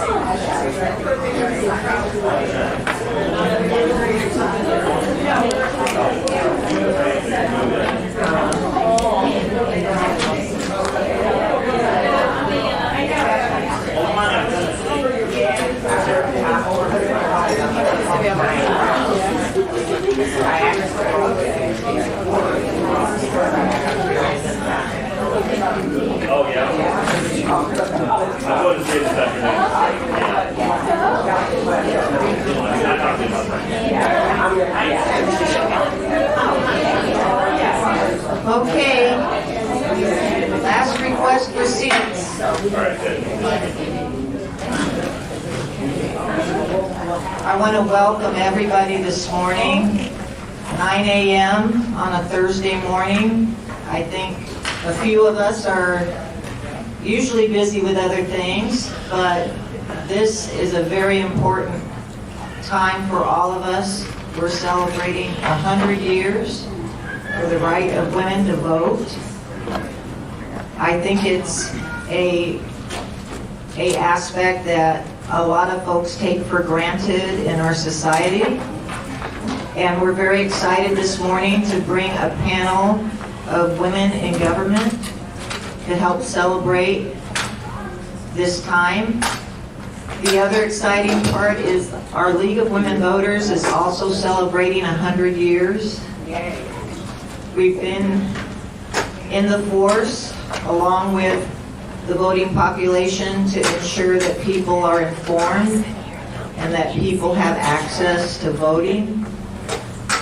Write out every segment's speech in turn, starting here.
Oh, yeah. I'm going to see this afternoon. Okay. Last request for seats. All right, good. I want to welcome everybody this morning, 9 a.m. on a Thursday morning. I think a few of us are usually busy with other things, but this is a very important time for all of us. We're celebrating 100 years for the right of women to vote. I think it's a aspect that a lot of folks take for granted in our society. And we're very excited this morning to bring a panel of women in government to help celebrate this time. The other exciting part is our League of Women Voters is also celebrating 100 years. We've been in the force along with the voting population to ensure that people are informed and that people have access to voting.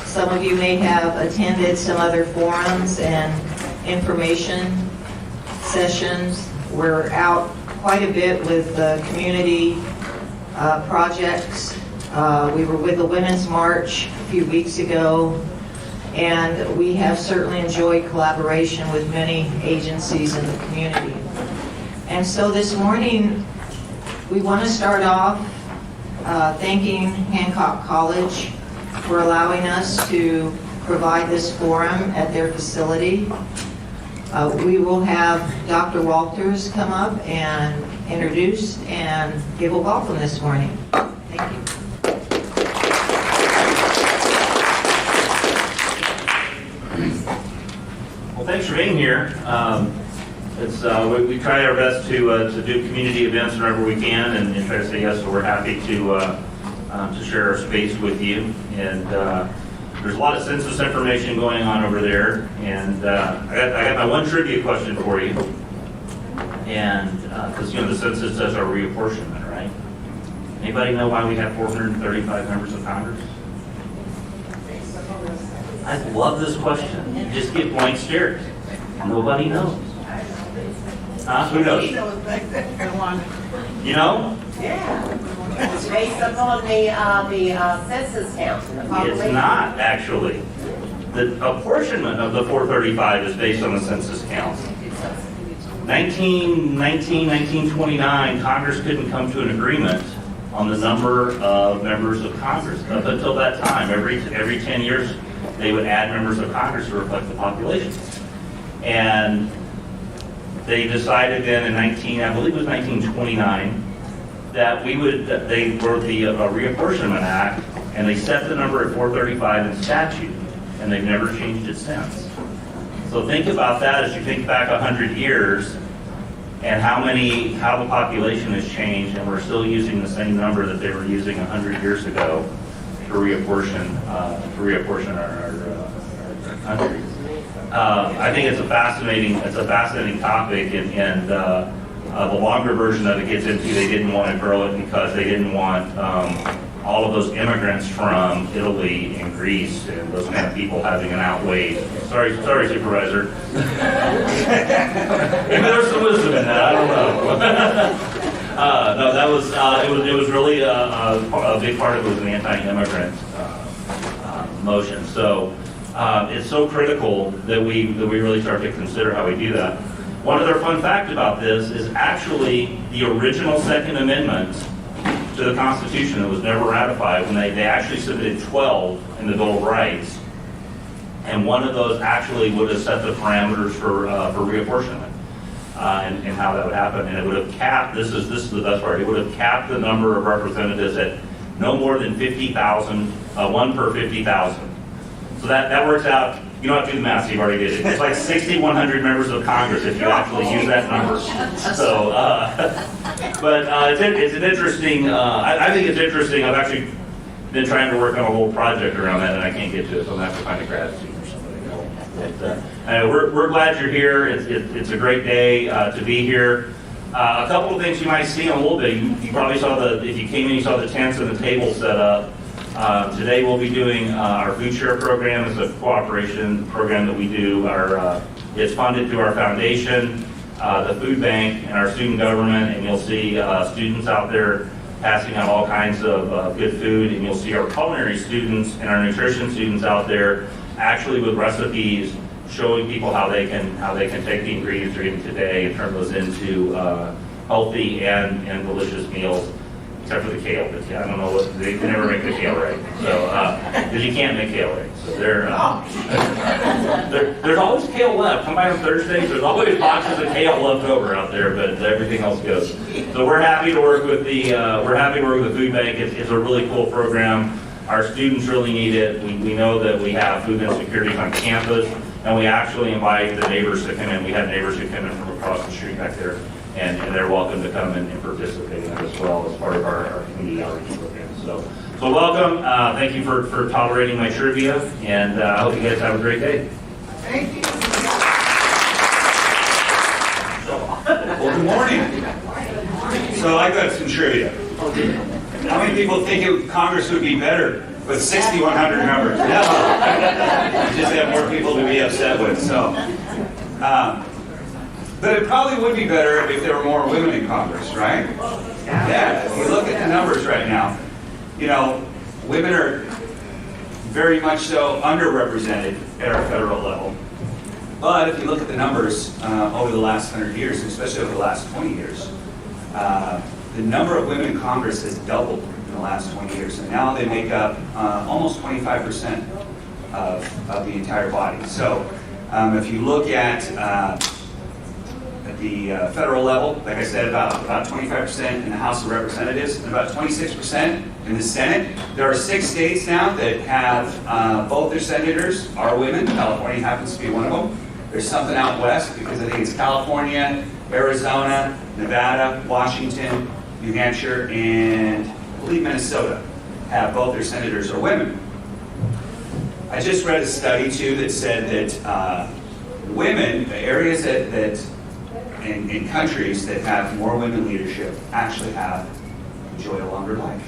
Some of you may have attended some other forums and information sessions. We're out quite a bit with the community projects. We were with the Women's March a few weeks ago, and we have certainly enjoyed collaboration with many agencies in the community. And so this morning, we want to start off thanking Hancock College for allowing us to provide this forum at their facility. We will have Dr. Walthers come up and introduce and give a welcome this morning. Thank you. Well, thanks for being here. We try our best to do community events whenever we can and try to say yes, so we're happy to share our space with you. And there's a lot of census information going on over there. And I got my one trivia question for you. And because the census does our reapportionment, right? Anybody know why we have 435 members of Congress? I love this question. You just get blank stares. Nobody knows. Who knows? You know? Yeah. It's based upon the census count. It's not, actually. The apportionment of the 435 is based on the census count. 1929, Congress couldn't come to an agreement on the number of members of Congress. Up until that time, every 10 years, they would add members of Congress to reflect the population. And they decided then in I believe it was 1929, that they wrote the Reapportionment Act, and they set the number at 435 in statute, and they've never changed it since. So think about that as you think back 100 years, and how the population has changed, and we're still using the same number that they were using 100 years ago to reapportion our country. I think it's a fascinating topic, and the longer version of it gets into they didn't want to grow it because they didn't want all of those immigrants from Italy and Greece and those kind of people having an outweighed. Sorry, Supervisor. Maybe there's some wisdom in that. I don't know. No, that was it was really a big part of it was an anti-immigrant motion. So it's so critical that we really start to consider how we do that. One other fun fact about this is actually the original Second Amendment to the Constitution that was never ratified, when they actually submitted 12 in the Bill of Rights, and one of those actually would have set the parameters for reapportionment. and how that would happen. And it would have capped, this is the best part, it would have capped the number of representatives at no more than 50,000, 1 per 50,000. So that works out, you don't have to do the math, you've already did it. It's like 6,100 members of Congress if you actually use that number. So, but it's an interesting, I think it's interesting. I've actually been trying to work on a whole project around that and I can't get to it, so I'm going to have to find a grad student or something. But, we're glad you're here. It's a great day to be here. A couple of things you might see in a little bit. You probably saw if you came in, you saw the tents and the tables set up. Today we'll be doing our food share program. It's a cooperation program that we do. It's funded through our foundation, the food bank, and our student government. And you'll see students out there passing out all kinds of good food. And you'll see our culinary students and our nutrition students out there actually with recipes, showing people how they can take the ingredients they're getting today and turn those into healthy and delicious meals. Except for the kale, but I don't know what, they can never make the kale right. So, because you can't make kale right. So there's always kale left. Come by on Thursdays, there's always boxes of kale left over out there, but everything else goes. So we're happy to work with the food bank. It's a really cool program. Our students really need it. We know that we have food insecurities on campus, and we actually invite the neighbors to come in. We have neighbors who come in from across the street back there. And they're welcome to come and participate in that as well as part of our community outreach program. So welcome. Thank you for tolerating my trivia, and I hope you guys have a great day. Thank you. Well, good morning. So I got some trivia. How many people think Congress would be better with 6,100 members? No. You just have more people to be upset with. So. But it probably would be better if there were more women in Congress, right? Yeah. If you look at the numbers right now, you know, women are very much so underrepresented at our federal level. But if you look at the numbers over the last 100 years, especially over the last 20 years, the number of women in Congress has doubled in the last 20 years. And now they make up almost 25% of the entire body. So if you look at the federal level, like I said, about 25% in the House of Representatives and about 26% in the Senate. There are 6 states now that have both their senators are women. California happens to be one of them. There's something out west because I think it's California, Arizona, Nevada, Washington, New Hampshire, and I believe Minnesota have both their senators are women. I just read a study too that said that women, the areas that in countries that have more women leadership actually enjoy a longer life.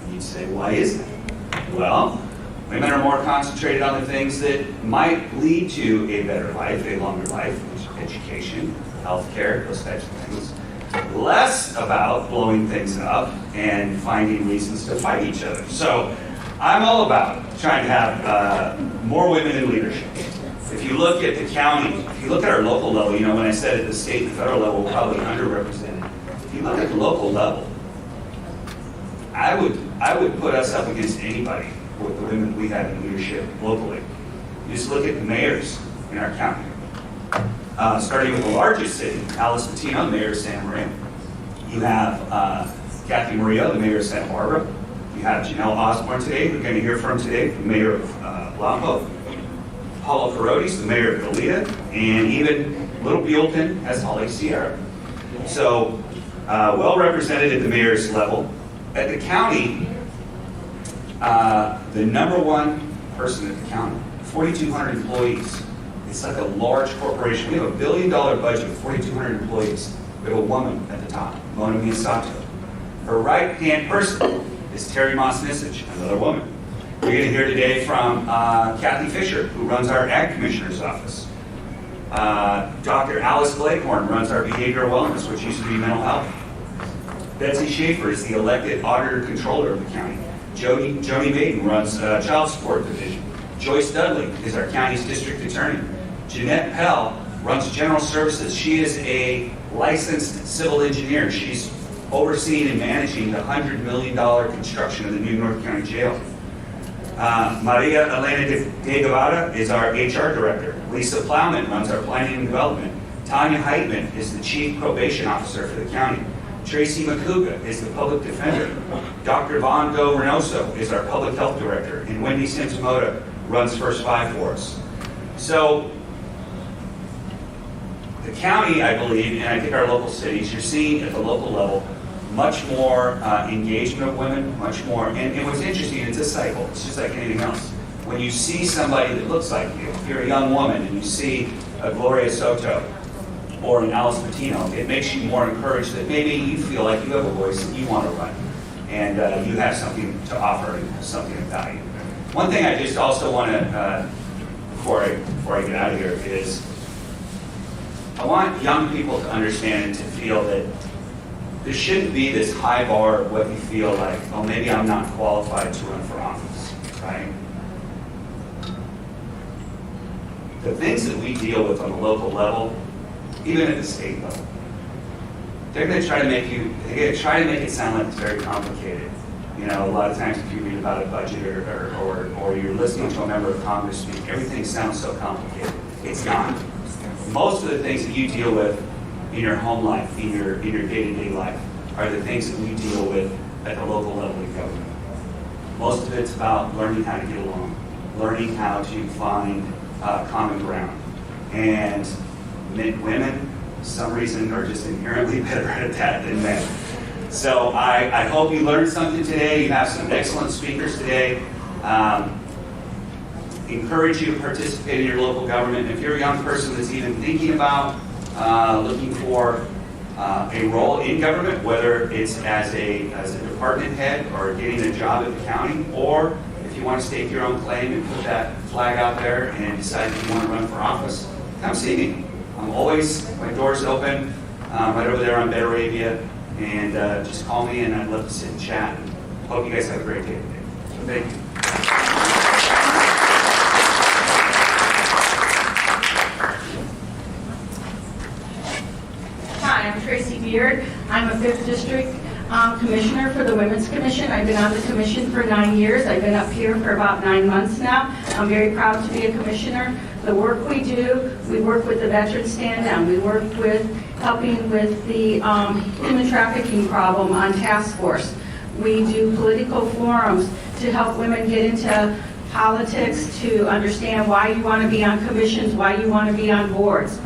And you'd say, why is that? Well, women are more concentrated on the things that might lead to a better life, a longer life, which is education, healthcare, those types of things. Less about blowing things up and finding reasons to fight each other. So I'm all about trying to have more women in leadership. If you look at the county, if you look at our local level, you know, when I said at the state and federal level, we're probably underrepresented. If you look at the local level, I would put us up against anybody with the women we have in leadership locally. You just look at the mayors in our county. Starting with the largest city, Alice Patino, the mayor of Santa Maria. You have Cathy Murillo, the mayor of Santa Barbara. You have Janelle Osborne today, we're going to hear from today, the mayor of Lampo. Paulo Carotes, the mayor of Goleta, and even Little Buellton has Holly Sierra. So, well represented at the mayor's level. At the county, the number one person at the county, 4,200 employees. It's like a large corporation. We have $1 billion budget with 4,200 employees. We have a woman at the top, Mona Miyasato. Her right-hand person is Terry Moss-Nisich, another woman. We're going to hear today from Cathy Fisher, who runs our Ag Commissioner's office. Dr. Alice Blakehorn runs our Behavioral Wellness, which used to be Mental Health. Betsy Schaefer is the elected Auditor Controller of the county. Joni Maiden runs Child Support Division. Joyce Dudley is our county's District Attorney. Jeanette Pell runs General Services. She is a licensed civil engineer. She's overseeing and managing the $100 million construction of the new North County Jail. Maria Elena de Guevara is our HR director. Lisa Plowman runs our planning and development. Tanya Heitman is the chief probation officer for the county. Tracy McCouga is the public defender. Dr. Von Go Reynoso is our public health director, and Wendy Simsamoda runs First Five for us. So the county, I believe, and I think our local cities, you're seeing at the local level much more engagement of women, much more, and what's interesting, it's a cycle, it's just like anything else. When you see somebody that looks like you, if you're a young woman and you see a Gloria Soto or an Alice Patino, it makes you more encouraged that maybe you feel like you have a voice and you want to run, and you have something to offer and something of value. One thing I just also want to, before I get out of here, is I want young people to understand and to feel that there shouldn't be this high bar of what you feel like, oh, maybe I'm not qualified to run for office, right? The things that we deal with on the local level, even at the state level, they're going to try to make it sound like it's very complicated. You know, a lot of times if you read about a budget or you're listening to a member of Congress speak, everything sounds so complicated. It's not. Most of the things that you deal with in your home life, in your day-to-day life, are the things that we deal with at the local level of government. Most of it's about learning how to get along, learning how to find common ground. And women, for some reason, are just inherently better at that than men. So I hope you learned something today. You have some excellent speakers today. Encourage you to participate in your local government. If you're a young person that's even thinking about looking for a role in government, whether it's as a department head or getting a job at the county, or if you want to stake your own claim and put that flag out there and decide if you want to run for office, come see me. My door's open right over there on Betteravia, and just call me and I'd love to sit and chat. Hope you guys have a great day today. So thank you. Hi, I'm Tracy Beard. I'm a 5th District Commissioner for the Women's Commission. I've been on the Commission for 9 years. I've been up here for about 9 months now. I'm very proud to be a Commissioner. The work we do, we work with the Veteran Stand Down. We work with helping with the human trafficking problem on task force. We do political forums to help women get into politics, to understand why you want to be on commissions, why you want to be on boards.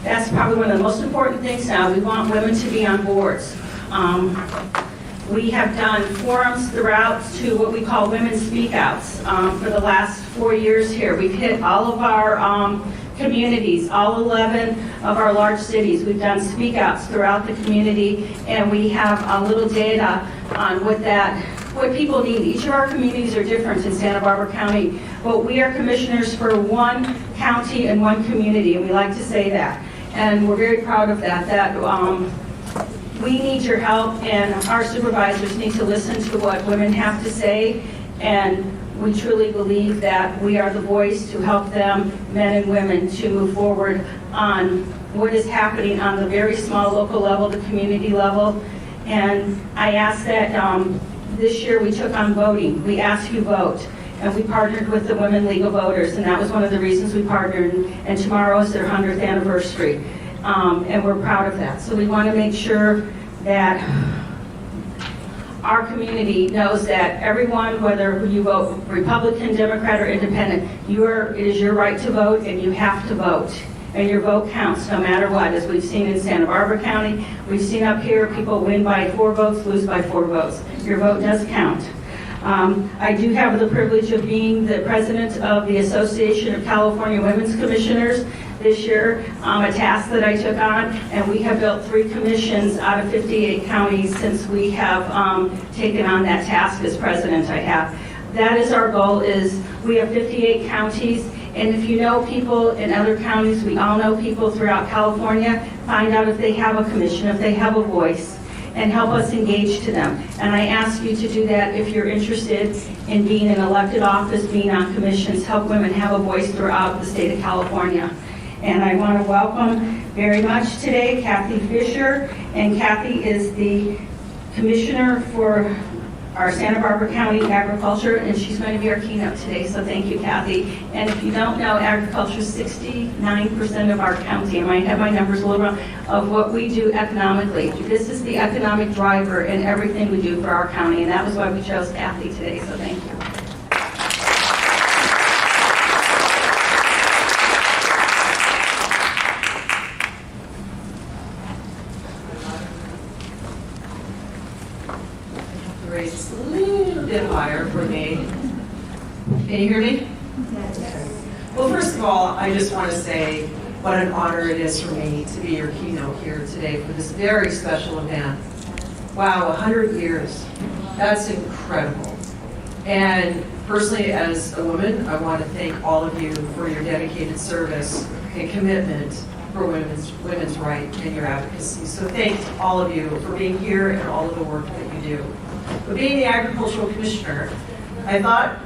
That's probably one of the most important things now. We want women to be on boards. We have done forums throughout to what we call Women Speak Outs for the last 4 years here. We've hit all of our communities, all 11 of our large cities. We've done speak outs throughout the community, and we have a little data on what people need. Each of our communities are different in Santa Barbara County, but we are commissioners for one county and one community, and we like to say that. And we're very proud of that, we need your help, and our supervisors need to listen to what women have to say, and we truly believe that we are the voice to help them, men and women, to move forward on what is happening on the very small local level, the community level. And I ask that this year we took on voting. We asked you vote, and we partnered with the Women Legal Voters, and that was one of the reasons we partnered, and tomorrow is their 100th anniversary. And we're proud of that. So we want to make sure that our community knows that everyone, whether you vote Republican, Democrat, or Independent, it is your right to vote, and you have to vote. And your vote counts no matter what, as we've seen in Santa Barbara County. We've seen up here people win by 4 votes, lose by 4 votes. Your vote does count. I do have the privilege of being the president of the Association of California Women's Commissioners this year, a task that I took on, and we have built 3 commissions out of 58 counties since we have taken on that task as president. That is our goal. Is we have 58 counties, and if you know people in other counties, we all know people throughout California, find out if they have a commission, if they have a voice, and help us engage to them. And I ask you to do that if you're interested in being in elected office, being on commissions, help women have a voice throughout the state of California. And I want to welcome very much today Cathy Fisher, and Cathy is the commissioner for our Santa Barbara County Agriculture, and she's going to be our keynote today, so thank you, Cathy. And if you don't know, agriculture is 69% of our county. I might have my numbers a little wrong, of what we do economically. This is the economic driver in everything we do for our county, and that was why we chose Cathy today, so thank you. Raise a little bit higher for me. Can you hear me? Well, first of all, I just want to say what an honor it is for me to be your keynote here today for this very special event. Wow, 100 years. That's incredible. And personally, as a woman, I want to thank all of you for your dedicated service and commitment for women's rights and your advocacy. So thanks to all of you for being here and all of the work that you do. But being the Agricultural Commissioner, I thought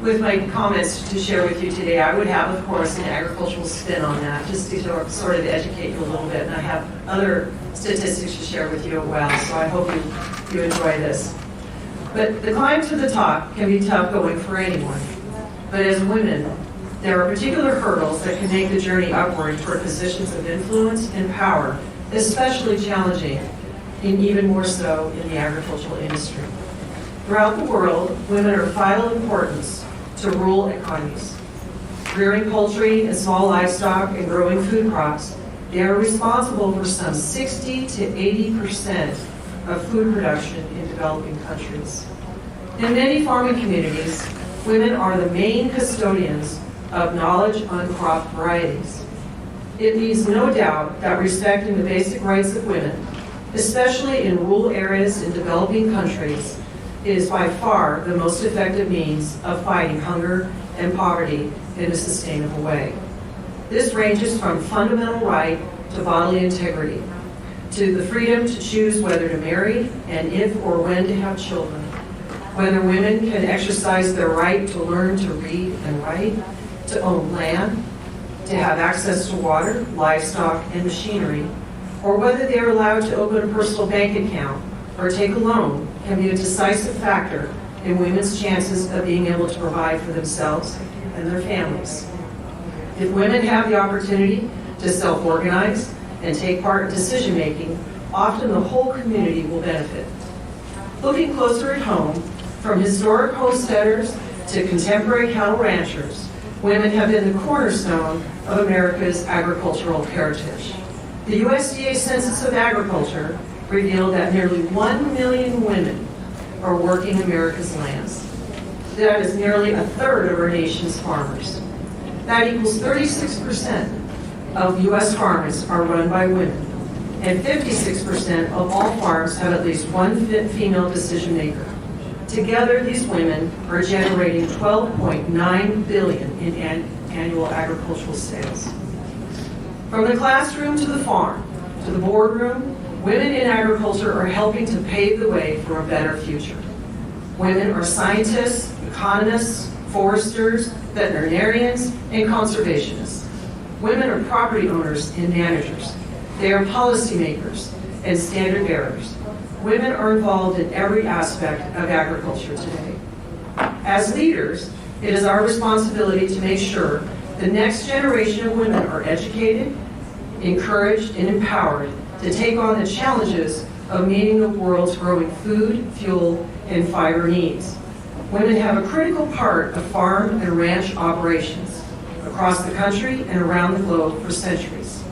with my comments to share with you today, I would have, of course, an agricultural spin on that, just to sort of educate you a little bit. And I have other statistics to share with you as well, so I hope you enjoy this. But the climb to the top can be tough going for anyone. But as women, there are particular hurdles that can make the journey upward toward positions of influence and power, especially challenging, and even more so in the agricultural industry. Throughout the world, women are of vital importance to rural economies. Rearing poultry and small livestock and growing food crops, they are responsible for some 60 to 80% of food production in developing countries. In many farming communities, women are the main custodians of knowledge on crop varieties. It leaves no doubt that respecting the basic rights of women, especially in rural areas in developing countries, is by far the most effective means of fighting hunger and poverty in a sustainable way. This ranges from fundamental right to bodily integrity, to the freedom to choose whether to marry and if or when to have children, whether women can exercise their right to learn to read and write, to own land, to have access to water, livestock, and machinery, or whether they are allowed to open a personal bank account or take a loan, can be a decisive factor in women's chances of being able to provide for themselves and their families. If women have the opportunity to self-organize and take part in decision-making, often the whole community will benefit. Looking closer at home, from historic homesteaders to contemporary cattle ranchers, women have been the cornerstone of America's agricultural heritage. The USDA Census of Agriculture revealed that nearly 1 million women are working America's lands. That is nearly a third of our nation's farmers. That equals 36% of U.S. farms are run by women, and 56% of all farms have at least one female decision maker. Together, these women are generating $12.9 billion in annual agricultural sales. From the classroom to the farm, to the boardroom, women in agriculture are helping to pave the way for a better future. Women are scientists, economists, foresters, veterinarians, and conservationists. Women are property owners and managers. They are policymakers and standard bearers. Women are involved in every aspect of agriculture today. As leaders, it is our responsibility to make sure the next generation of women are educated, encouraged, and empowered to take on the challenges of meeting the world's growing food, fuel, and fiber needs. Women have a critical part of farm and ranch operations across the country and around the globe for centuries.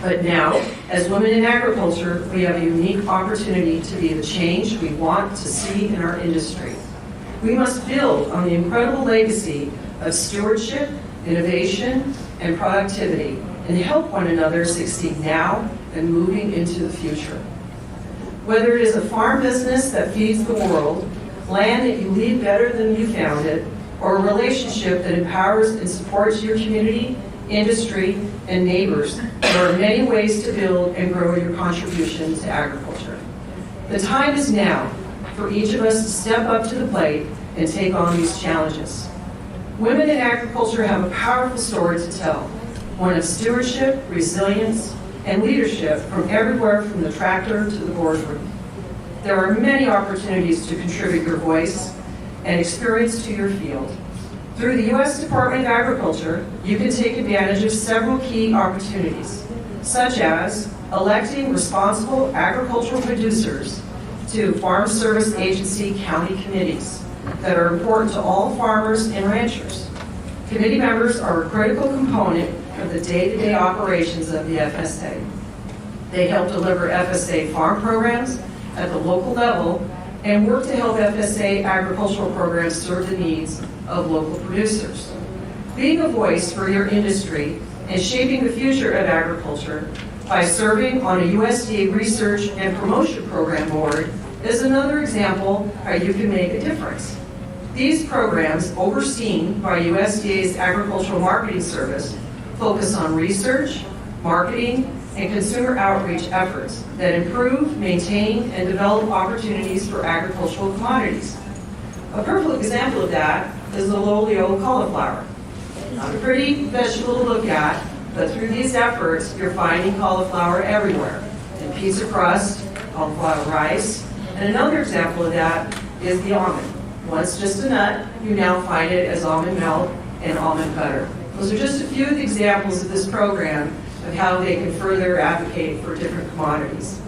But now, as women in agriculture, we have a unique opportunity to be the change we want to see in our industry. We must build on the incredible legacy of stewardship, innovation, and productivity, and help one another succeed now and moving into the future. Whether it is a farm business that feeds the world, land that you leave better than you found it, or a relationship that empowers and supports your community, industry, and neighbors, there are many ways to build and grow your contribution to agriculture. The time is now for each of us to step up to the plate and take on these challenges. Women in agriculture have a powerful story to tell, one of stewardship, resilience, and leadership from everywhere from the tractor to the boardroom. There are many opportunities to contribute your voice and experience to your field. Through the U.S. Department of Agriculture, you can take advantage of several key opportunities, such as electing responsible agricultural producers to Farm Service Agency county committees that are important to all farmers and ranchers. Committee members are a critical component of the day-to-day operations of the FSA. They help deliver FSA farm programs at the local level and work to help FSA agricultural programs serve the needs of local producers. Being a voice for your industry and shaping the future of agriculture by serving on a USDA Research and Promotion Program Board is another example how you can make a difference. These programs, overseen by USDA's Agricultural Marketing Service, focus on research, marketing, and consumer outreach efforts that improve, maintain, and develop opportunities for agricultural commodities. A perfect example of that is the lowly old cauliflower. Not a pretty vegetable to look at, but through these efforts, you're finding cauliflower everywhere. In pizza crust, cauliflower rice, and another example of that is the almond. Once just a nut, you now find it as almond milk and almond butter. Those are just a few of the examples of this program of how they can further advocate for different commodities.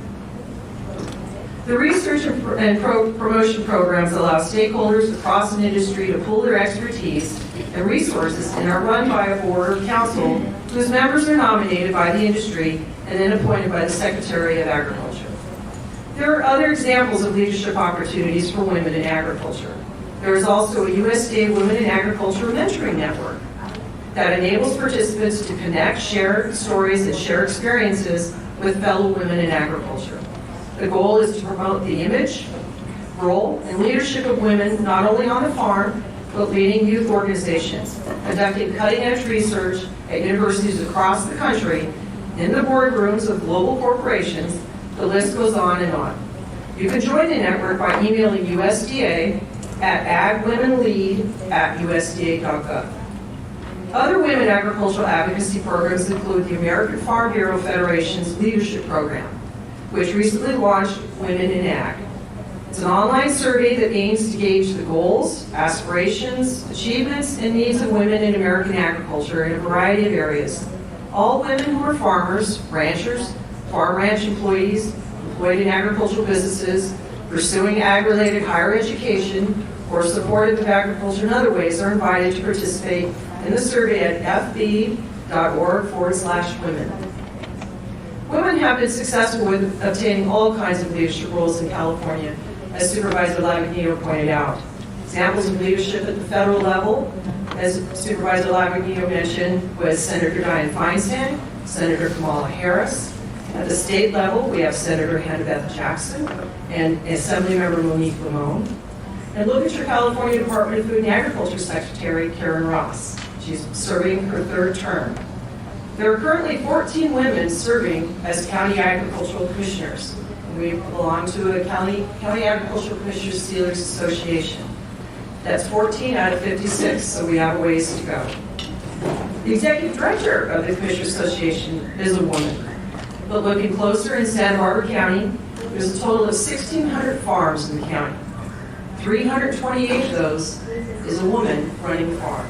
The research and promotion programs allow stakeholders across an industry to pool their expertise and resources and are run by a board or council whose members are nominated by the industry and then appointed by the Secretary of Agriculture. There are other examples of leadership opportunities for women in agriculture. There is also a USDA Women in Agriculture Mentoring Network that enables participants to connect, share stories, and share experiences with fellow women in agriculture. The goal is to promote the image, role, and leadership of women not only on the farm, but leading youth organizations, conducting cutting-edge research at universities across the country, in the boardrooms of global corporations. The list goes on and on. You can join the network by emailing USDA at agwomenlead@usda.gov. Other women agricultural advocacy programs include the American Farm Bureau Federation's Leadership Program, which recently launched Women in Ag. It's an online survey that aims to gauge the goals, aspirations, achievements, and needs of women in American agriculture in a variety of areas. All women who are farmers, ranchers, farm ranch employees, employed in agricultural businesses, pursuing ag-related higher education, or supportive of agriculture in other ways are invited to participate in the survey at fb.org/women. Women have been successful with obtaining all kinds of leadership roles in California, as Supervisor Lavigno pointed out. Examples of leadership at the federal level, as Supervisor Lavigno mentioned, was Senator Dianne Feinstein, Senator Kamala Harris. At the state level, we have Senator Hannah Jackson and Assemblymember Monique Limon. And look at your California Department of Food and Agriculture Secretary, Karen Ross. She's serving her third term. There are currently 14 women serving as county agricultural commissioners. We belong to a county agricultural commissioners Steelers Association. That's 14 out of 56, so we have a ways to go. The executive director of the Commissioners Association is a woman. But looking closer in Santa Barbara County, there's a total of 1,600 farms in the county. 328 of those is a woman running the farm.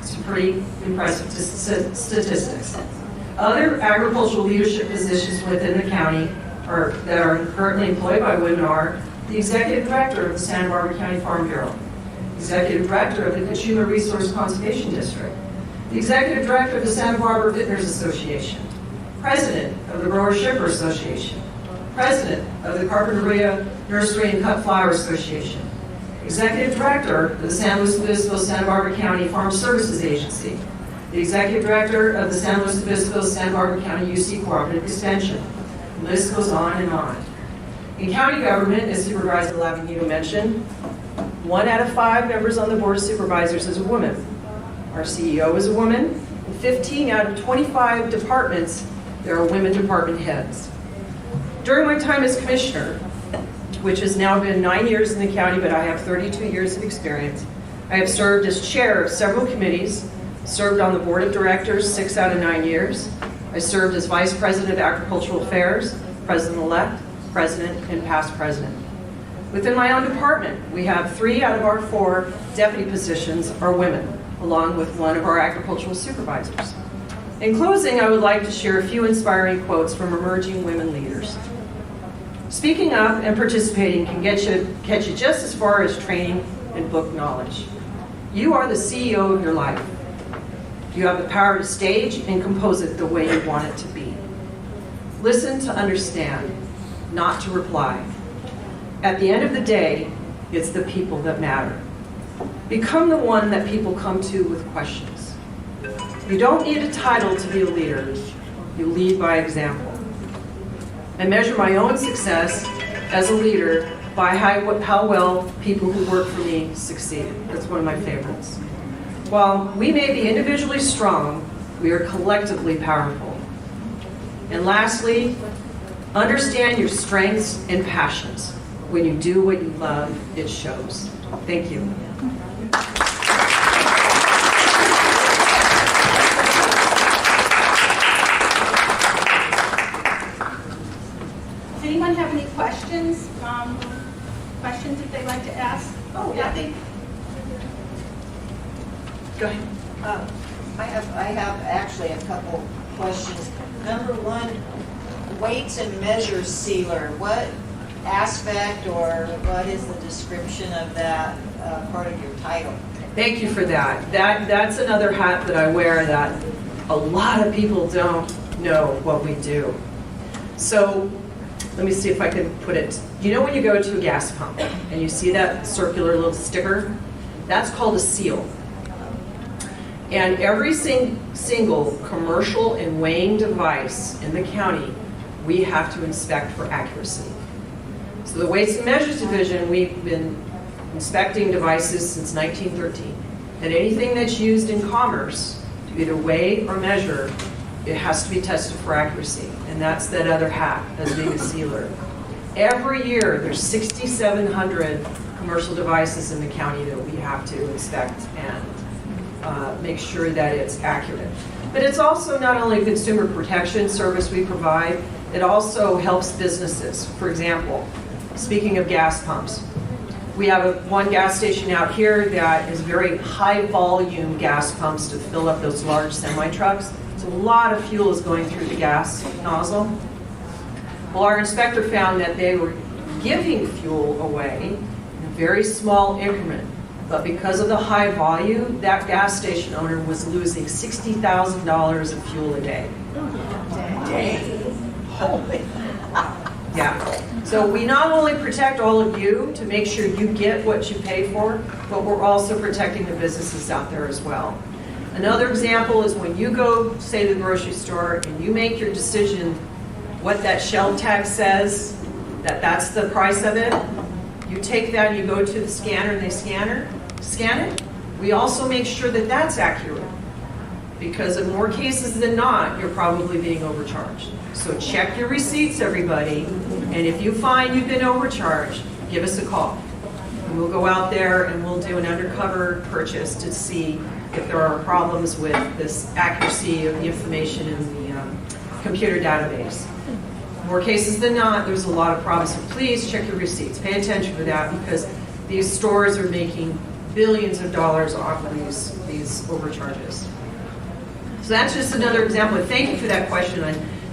It's pretty impressive statistics. Other agricultural leadership positions within the county that are currently employed by women are the executive director of the Santa Barbara County Farm Bureau, executive director of the Consumer Resource Conservation District, the executive director of the Santa Barbara Vintners Association, president of the Grower Shipper Association, president of the Carpinteria Nursery and Cut Flower Association, executive director of the San Luis Obispo Santa Barbara County Farm Services Agency, the executive director of the San Luis Obispo Santa Barbara County UC Cooperative Extension. The list goes on and on. In county government, as Supervisor Lavigno mentioned, 1 out of 5 members on the Board of Supervisors is a woman. Our CEO is a woman. In 15 out of 25 departments, there are women department heads. During my time as commissioner, which has now been 9 years in the county, but I have 32 years of experience, I have served as chair of several committees, served on the board of directors 6 out of 9 years. I served as vice president of agricultural affairs, president-elect, president, and past president. Within my own department, we have 3 out of our 4 deputy positions are women, along with one of our agricultural supervisors. In closing, I would like to share a few inspiring quotes from emerging women leaders. Speaking up and participating can get you just as far as training and book knowledge. You are the CEO of your life. You have the power to stage and compose it the way you want it to be. Listen to understand, not to reply. At the end of the day, it's the people that matter. Become the one that people come to with questions. You don't need a title to be a leader. You lead by example. I measure my own success as a leader by how well people who work for me succeed. That's one of my favorites. While we may be individually strong, we are collectively powerful. And lastly, understand your strengths and passions. When you do what you love, it shows. Thank you. Does anyone have any questions? Questions if they'd like to ask? Oh, yeah. Cathy? Go ahead. I have actually a couple questions. Number one, weights and measures sealer. What aspect or what is the description of that part of your title? Thank you for that. That's another hat that I wear that a lot of people don't know what we do. So let me see if I can put it. You know when you go to a gas pump and you see that circular little sticker? That's called a seal. And every single commercial and weighing device in the county, we have to inspect for accuracy. So the Weights and Measures Division, we've been inspecting devices since 1913. And anything that's used in commerce to either weigh or measure, it has to be tested for accuracy. And that's that other hat as being a sealer. Every year, there's 6,700 commercial devices in the county that we have to inspect and make sure that it's accurate. But it's also not only a consumer protection service we provide, it also helps businesses. For example, speaking of gas pumps, we have one gas station out here that is very high volume gas pumps to fill up those large semi-trucks. So a lot of fuel is going through the gas nozzle. Well, our inspector found that they were giving fuel away in a very small increment. But because of the high volume, that gas station owner was losing $60,000 of fuel a day. Holy. Yeah. So we not only protect all of you to make sure you get what you pay for, but we're also protecting the businesses out there as well. Another example is when you go, say, to the grocery store and you make your decision what that shelf tag says, that's the price of it. You take that and you go to the scanner and they scan it. We also make sure that that's accurate, because in more cases than not, you're probably being overcharged. So check your receipts, everybody, and if you find you've been overcharged, give us a call. And we'll go out there and we'll do an undercover purchase to see if there are problems with this accuracy of the information in the computer database. More cases than not, there's a lot of problems. So please check your receipts. Pay attention to that, because these stores are making billions of dollars off of these overcharges. So that's just another example. And thank you for that question.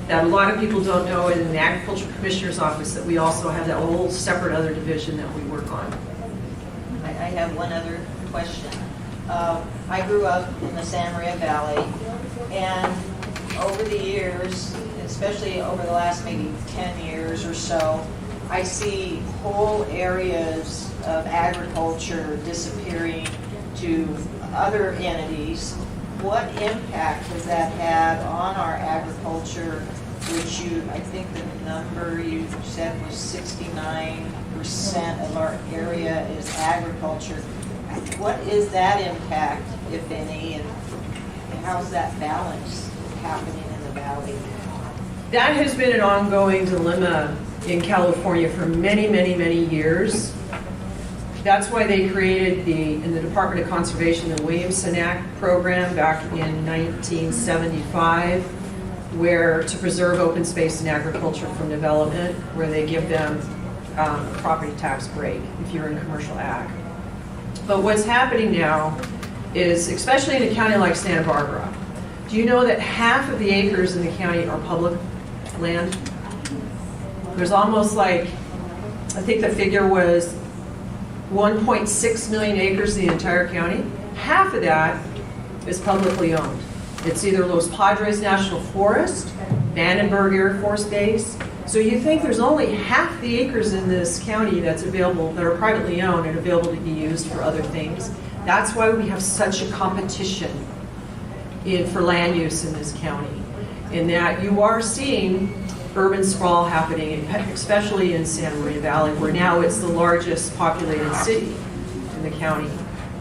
That a lot of people don't know in the Agriculture Commissioner's Office that we also have that whole separate other division that we work on. I have one other question. I grew up in the San Maria Valley, and over the years, especially over the last maybe 10 years or so, I see whole areas of agriculture disappearing to other entities. What impact has that had on our agriculture, which I think the number you said was 69% of our area is agriculture. What is that impact, if any, and how's that balance happening in the valley? That has been an ongoing dilemma in California for many, many, many years. That's why they created in the Department of Conservation, the Williamson Act program back in 1975, to preserve open space and agriculture from development, where they give them property tax break if you're in commercial ag. But what's happening now is, especially in a county like Santa Barbara, do you know that half of the acres in the county are public land? There's almost like, I think the figure was 1.6 million acres in the entire county. Half of that is publicly owned. It's either Los Padres National Forest, Vandenberg Air Force Base. So you think there's only half the acres in this county that's available, that are privately owned and available to be used for other things. That's why we have such a competition for land use in this county. In that you are seeing urban sprawl happening, especially in Santa Maria Valley, where now it's the largest populated city in the county.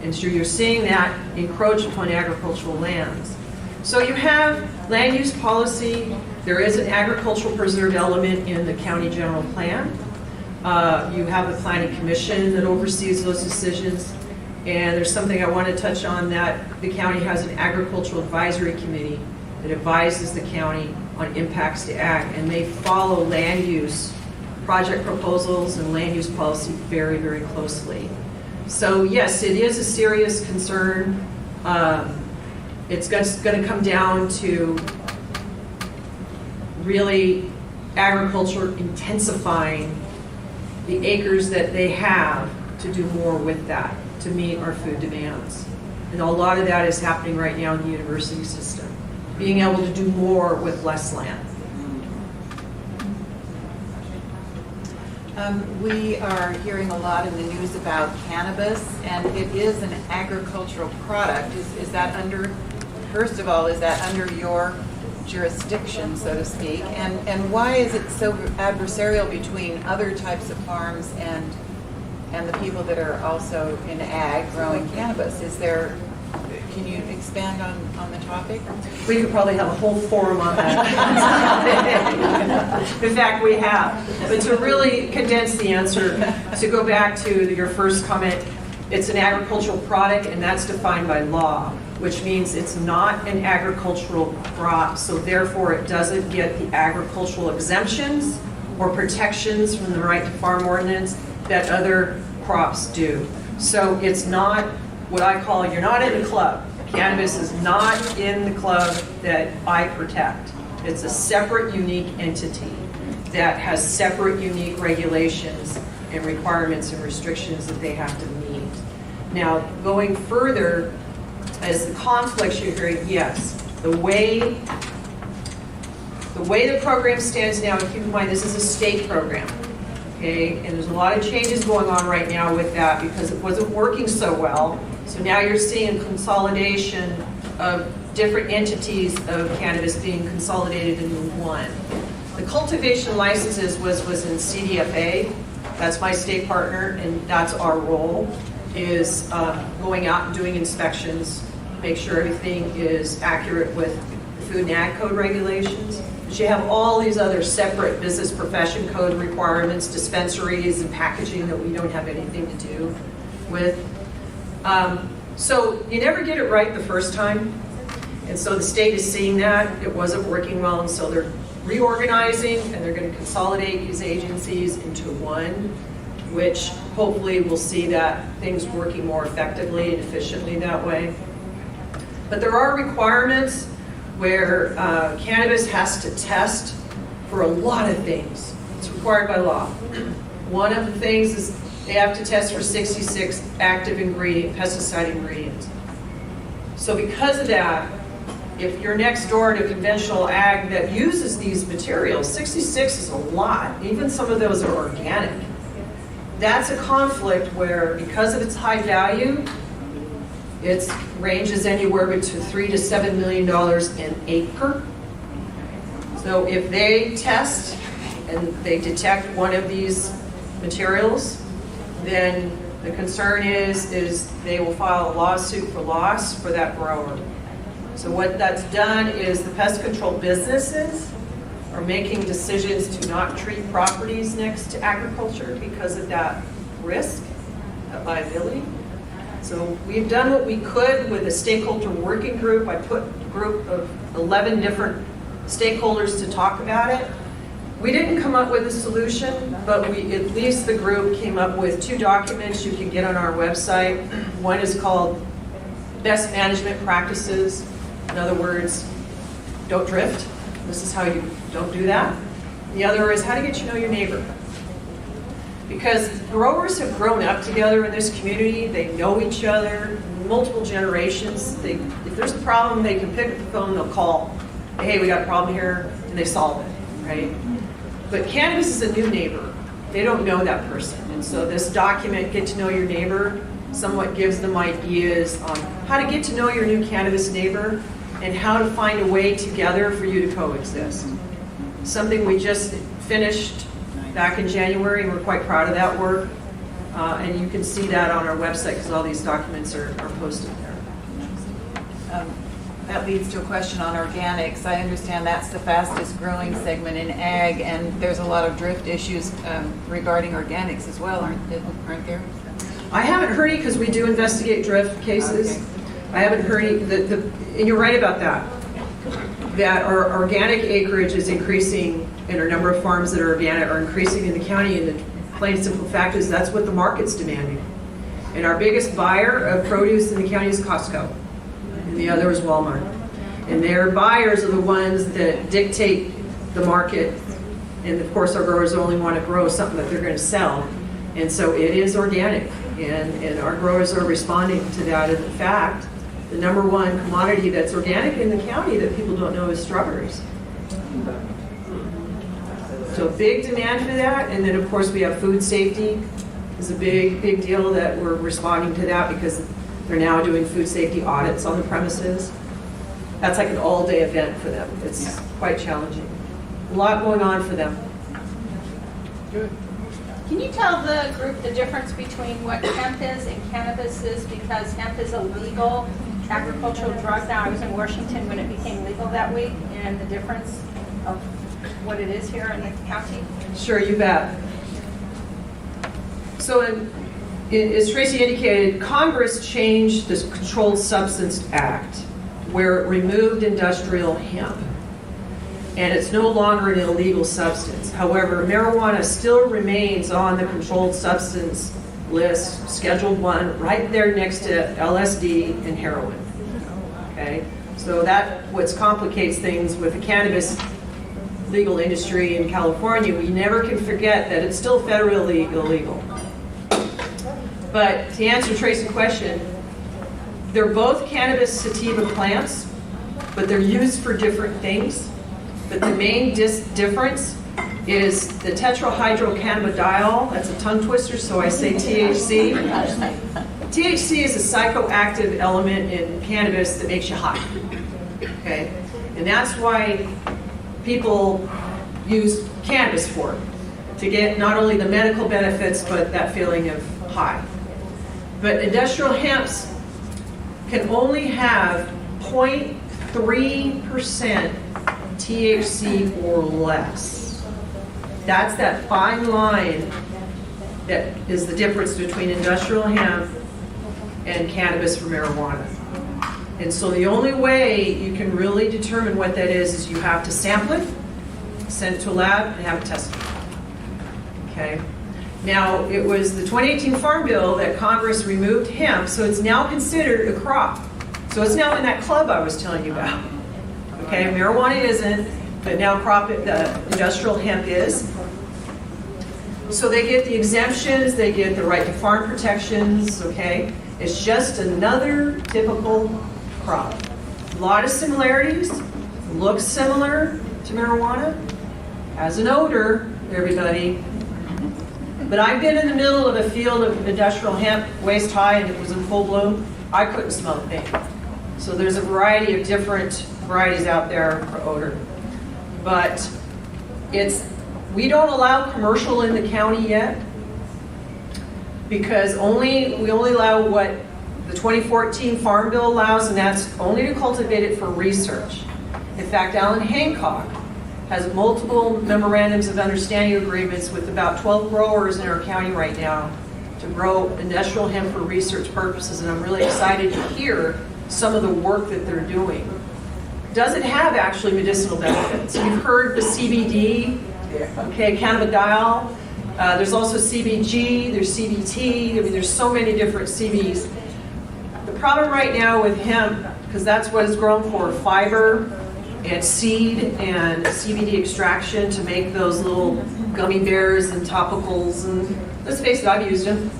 And so you're seeing that encroach upon agricultural lands. So you have land use policy. There is an agricultural preserved element in the county general plan. You have the planning commission that oversees those decisions. And there's something I want to touch on, that the county has an agricultural advisory committee that advises the county on impacts to ag, and they follow land use project proposals and land use policy very, very closely. So yes, it is a serious concern. It's going to come down to really agriculture intensifying the acres that they have to do more with that, to meet our food demands. And a lot of that is happening right now in the university system, being able to do more with less land. We are hearing a lot in the news about cannabis, and it is an agricultural product. Is that under, first of all, is that under your jurisdiction, so to speak? And why is it so adversarial between other types of farms and the people that are also in ag growing cannabis? Is there, can you expand on the topic? We could probably have a whole forum on that. In fact, we have. But to really condense the answer, to go back to your first comment, it's an agricultural product, and that's defined by law, which means it's not an agricultural crop, so therefore it doesn't get the agricultural exemptions or protections from the right to farm ordinance that other crops do. So it's not what I call, you're not in the club. Cannabis is not in the club that I protect. It's a separate, unique entity that has separate, unique regulations and requirements and restrictions that they have to meet. Now, going further, as the conflicts you're hearing, yes, the way the program stands now, and keep in mind this is a state program, okay? And there's a lot of changes going on right now with that because it wasn't working so well. So now you're seeing consolidation of different entities of cannabis being consolidated into one. The cultivation licenses was in CDFA. That's my state partner, and that's our role, is going out and doing inspections, make sure everything is accurate with Food and Ag Code regulations. But you have all these other separate business profession code requirements, dispensaries and packaging that we don't have anything to do with. So you never get it right the first time. And so the state is seeing that it wasn't working well, and so they're reorganizing and they're going to consolidate these agencies into one, which hopefully we'll see that things working more effectively and efficiently that way. But there are requirements where cannabis has to test for a lot of things. It's required by law. One of the things is they have to test for 66 active pesticide ingredients. So because of that, if you're next door to conventional ag that uses these materials, 66 is a lot. Even some of those are organic. That's a conflict where, because of its high value, it ranges anywhere between $3 to $7 million an acre. So if they test and they detect one of these materials, then the concern is they will file a lawsuit for loss for that grower. So what that's done is the pest control businesses are making decisions to not treat properties next to agriculture because of that risk, that liability. So we've done what we could with a stakeholder working group. I put a group of 11 different stakeholders to talk about it. We didn't come up with a solution, but at least the group came up with 2 documents you can get on our website. One is called Best Management Practices. In other words, don't drift. This is how you don't do that. The other is how to get to know your neighbor. Because growers have grown up together in this community. They know each other, multiple generations. If there's a problem, they can pick up the phone, they'll call. Hey, we got a problem here, and they solve it, right? But cannabis is a new neighbor. They don't know that person. And so this document, Get to Know Your Neighbor, somewhat gives them ideas on how to get to know your new cannabis neighbor and how to find a way together for you to coexist. Something we just finished back in January, and we're quite proud of that work. And you can see that on our website because all these documents are posted there. That leads to a question on organics. I understand that's the fastest growing segment in ag, and there's a lot of drift issues regarding organics as well, aren't there? I haven't heard it because we do investigate drift cases. Okay. I haven't heard it, and you're right about that. That our organic acreage is increasing, and our number of farms that are organic are increasing in the county, and the plain and simple fact is that's what the market's demanding. And our biggest buyer of produce in the county is Costco, and the other is Walmart. And their buyers are the ones that dictate the market, and of course our growers only want to grow something that they're going to sell. And so it is organic, and our growers are responding to that. And in fact, the number one commodity that's organic in the county that people don't know is strawberries. So big demand for that. And then of course we have food safety is a big deal that we're responding to that because they're now doing food safety audits on the premises. That's like an all-day event for them. It's quite challenging. A lot going on for them. Good. Can you tell the group the difference between what hemp is and cannabis is? Because hemp is a legal agricultural drug now. I was in Washington when it became legal that week, and the difference of what it is here in the county. Sure, you bet. So as Tracy indicated, Congress changed this Controlled Substance Act where it removed industrial hemp. And it's no longer an illegal substance. However, marijuana still remains on the controlled substance list, Schedule 1, right there next to LSD and heroin. Okay? So that what complicates things with the cannabis legal industry in California. We never can forget that it's still federally illegal. But to answer Tracy's question, they're both cannabis sativa plants, but they're used for different things. But the main difference is the tetrahydrocannabidiol. That's a tongue twister, so I say THC. THC is a psychoactive element in cannabis that makes you high. Okay? And that's why people use cannabis for it, to get not only the medical benefits, but that feeling of high. But industrial hemps can only have 0.3% THC or less. That's that fine line that is the difference between industrial hemp and cannabis for marijuana. And so the only way you can really determine what that is you have to sample it, send it to a lab, and have it tested. Okay? Now, it was the 2018 Farm Bill that Congress removed hemp, so it's now considered a crop. So it's now in that club I was telling you about. Okay, marijuana isn't, but now the industrial hemp is. So they get the exemptions, they get the right to farm protections, okay? It's just another typical crop. A lot of similarities, looks similar to marijuana, has an odor, everybody. But I've been in the middle of a field of industrial hemp, waist high, and it was in full bloom. I couldn't smell a thing. So there's a variety of different varieties out there for odor. But we don't allow commercial in the county yet because we only allow what the 2014 Farm Bill allows, and that's only to cultivate it for research. In fact, Allan Hancock has multiple memorandums of understanding agreements with about 12 growers in our county right now to grow industrial hemp for research purposes, and I'm really excited to hear some of the work that they're doing. Does it have actually medicinal benefits? You've heard the CBD Okay, cannabidiol. There's also CBG, there's CBT, I mean, there's so many different CBs. The problem right now with hemp, because that's what it's grown for, fiber and seed and CBD extraction to make those little gummy bears and topicals, and let's face it, I've used them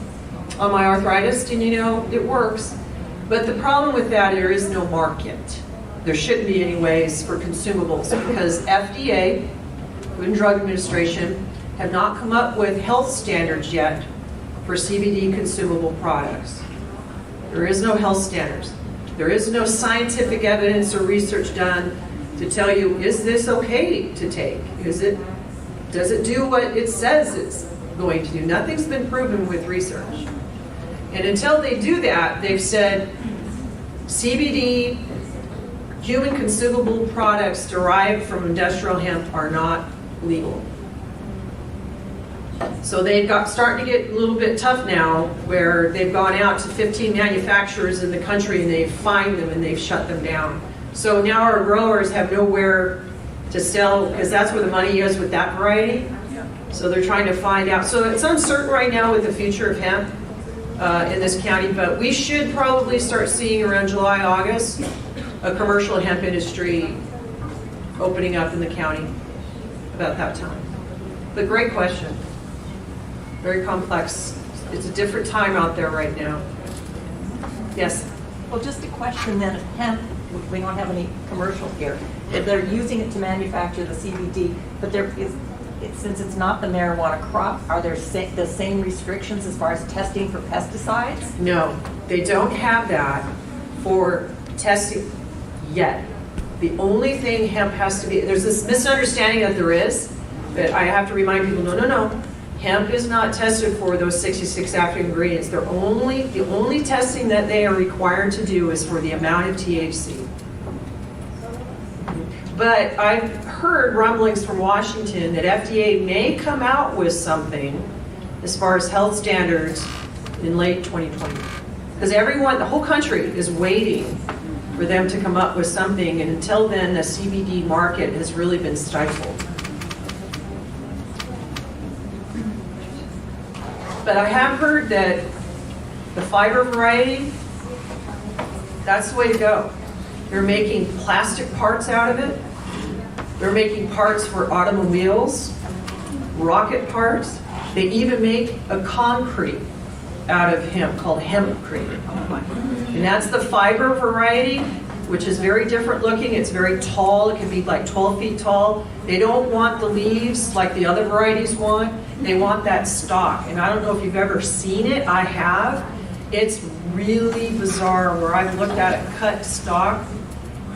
on my arthritis, and you know, it works. But the problem with that, there is no market. There shouldn't be anyways for consumables, because FDA, Food and Drug Administration, have not come up with health standards yet for CBD consumable products. There is no health standards. There is no scientific evidence or research done to tell you, is this okay to take? Does it do what it says it's going to do? Nothing's been proven with research. And until they do that, they've said CBD, human consumable products derived from industrial hemp are not legal. So they've got starting to get a little bit tough now, where they've gone out to 15 manufacturers in the country and they've fined them and they've shut them down. So now our growers have nowhere to sell, because that's where the money is with that variety. So they're trying to find out. So it's uncertain right now with the future of hemp in this county, but we should probably start seeing around July, August, a commercial hemp industry opening up in the county about that time. But great question. Very complex. It's a different time out there right now. Yes? Well, just a question then, of hemp, we don't have any commercial here. If they're using it to manufacture the CBD, but since it's not the marijuana crop, are there the same restrictions as far as testing for pesticides? No, they don't have that for testing yet. The only thing hemp has to be, there's this misunderstanding that there is, but I have to remind people, no. Hemp is not tested for those 66 active ingredients. The only testing that they are required to do is for the amount of THC. But I've heard rumblings from Washington that FDA may come out with something as far as health standards in late 2020. Because the whole country is waiting for them to come up with something, and until then, the CBD market has really been stifled. But I have heard that the fiber variety, that's the way to go. They're making plastic parts out of it. They're making parts for automobiles, rocket parts. They even make a concrete out of hemp called hempcrete. And that's the fiber variety, which is very different looking. It's very tall. It can be like 12 feet tall. They don't want the leaves like the other varieties want. They want that stalk. And I don't know if you've ever seen it. I have. It's really bizarre, where I've looked at a cut stalk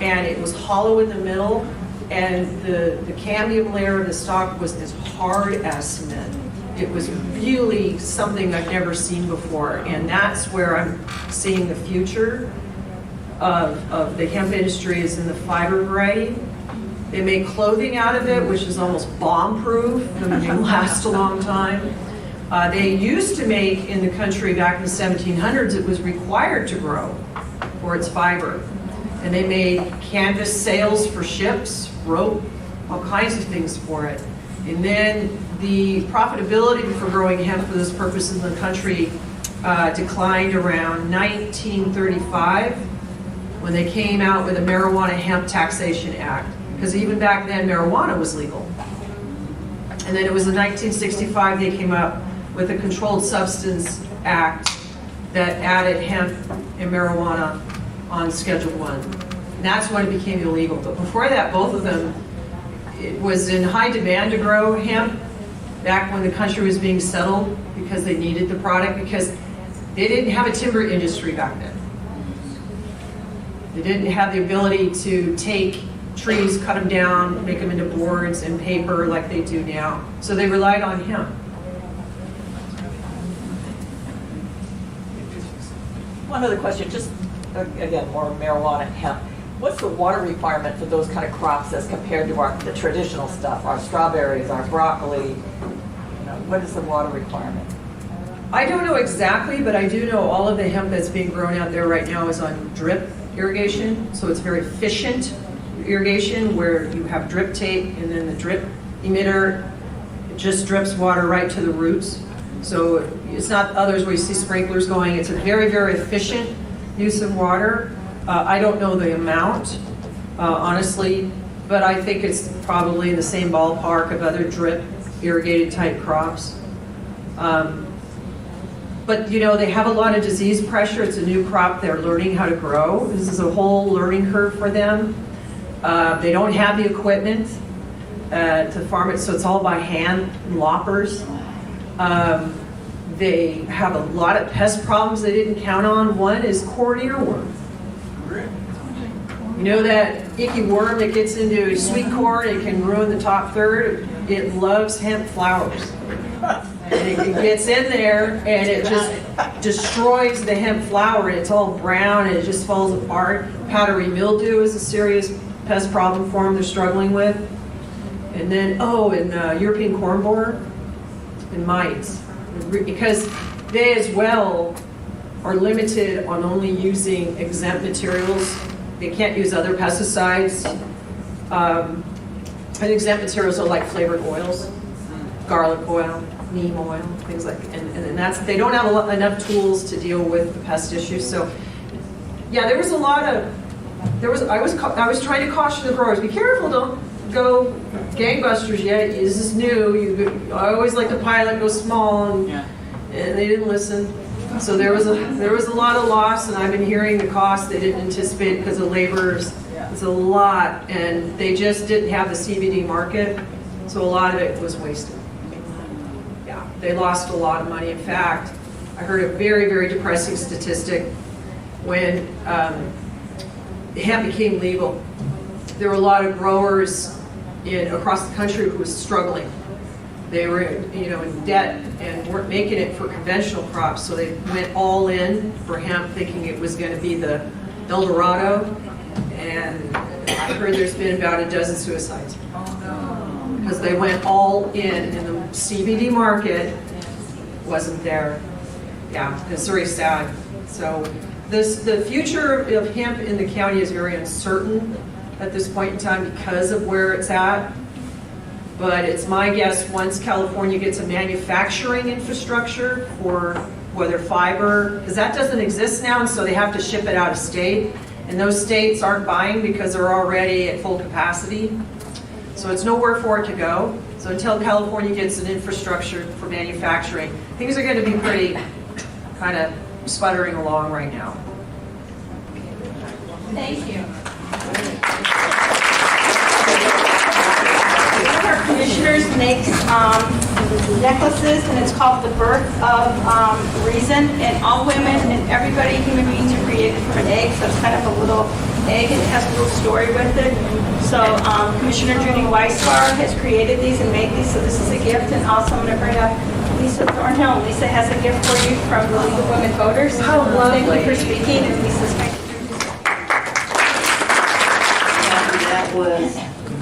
and it was hollow in the middle, and the cambium layer of the stalk was as hard as cement. It was really something I've never seen before, and that's where I'm seeing the future of the hemp industry is in the fiber variety. They make clothing out of it, which is almost bomb-proof. They last a long time. They used to make in the country back in the 1700s, it was required to grow for its fiber. And they made canvas sails for ships, rope, all kinds of things for it. And then the profitability for growing hemp for this purpose in the country declined around 1935 when they came out with a Marijuana Hemp Taxation Act. Because even back then, marijuana was legal. And then it was in 1965 they came up with a Controlled Substance Act that added hemp and marijuana on Schedule 1. And that's when it became illegal. But before that, both of them, it was in high demand to grow hemp back when the country was being settled, because they needed the product, because they didn't have a timber industry back then. They didn't have the ability to take trees, cut them down, make them into boards and paper like they do now. So they relied on hemp. One other question, just again, more marijuana and hemp. What's the water requirement for those kind of crops as compared to the traditional stuff, our strawberries, our broccoli? What is the water requirement? I don't know exactly, but I do know all of the hemp that's being grown out there right now is on drip irrigation. So it's very efficient irrigation, where you have drip tape and then the drip emitter, It just drips water right to the roots. So it's not others where you see sprinklers going. It's a very, very efficient use of water. I don't know the amount, honestly, but I think it's probably in the same ballpark of other drip irrigated type crops. But you know, they have a lot of disease pressure. It's a new crop they're learning how to grow. This is a whole learning curve for them. They don't have the equipment to farm it, so it's all by hand, loppers. They have a lot of pest problems they didn't count on. One is corn earworm. You know that icky worm that gets into sweet corn and can ruin the top third? It loves hemp flowers. And it gets in there and it just destroys the hemp flower, and it's all brown and it just falls apart. Powdery mildew is a serious pest problem for them they're struggling with. And then, European corn borer and mites. Because they as well are limited on only using exempt materials. They can't use other pesticides. And exempt materials are like flavored oils, garlic oil, neem oil, things like that. And that's, they don't have enough tools to deal with the pest issues. So yeah, there was a lot of, I was trying to caution the growers, be careful, don't go gangbusters yet. This is new. I always like to pilot, go small, and they didn't listen. So there was a lot of loss, and I've been hearing the cost they didn't anticipate because of laborers. It's a lot, and they just didn't have the CBD market, so a lot of it was wasted. Yeah, they lost a lot of money. In fact, I heard a very, very depressing statistic when hemp became legal. There were a lot of growers across the country who was struggling. They were, in debt and weren't making it for conventional crops, so they went all in for hemp, thinking it was going to be the El Dorado. And I heard there's been about a dozen suicides. Because they went all in, and the CBD market wasn't there. Yeah, it's very sad. So the future of hemp in the county is very uncertain at this point in time because of where it's at. But it's my guess once California gets a manufacturing infrastructure for whether fiber, because that doesn't exist now, and so they have to ship it out of state. And those states aren't buying because they're already at full capacity. So it's nowhere for it to go. So until California gets an infrastructure for manufacturing, things are going to be pretty kind of sputtering along right now. Thank you. One of our commissioners makes necklaces, and it's called the Birth of Reason. And all women and everybody, human beings, are created from an egg, so it's kind of a little egg, and it has a little story with it. So Commissioner Judy Weisbar has created these and made these, so this is a gift. And also I'm going to bring up Lisa Thornhill. Lisa has a gift for you from the League of Women Voters. How lovely. Thank you for speaking, and Lisa's going to introduce you. That was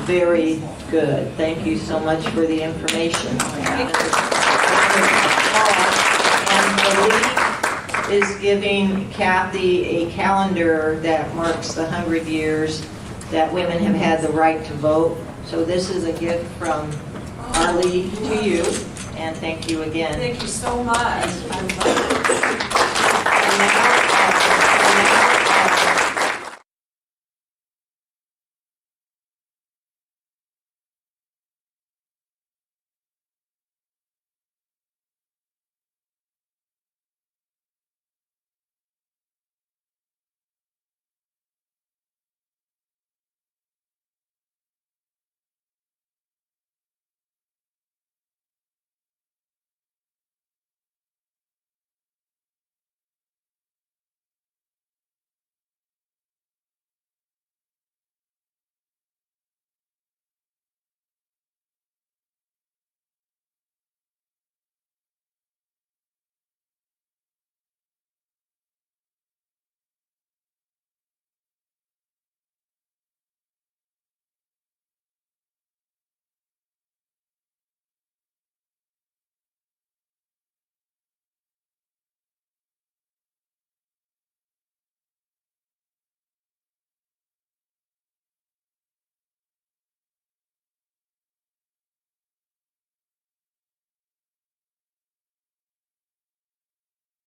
very good. Thank you so much for the information. And the league is giving Cathy a calendar that marks the 100 years that women have had the right to vote. So this is a gift from our league to you, and thank you again. Thank you so much. And now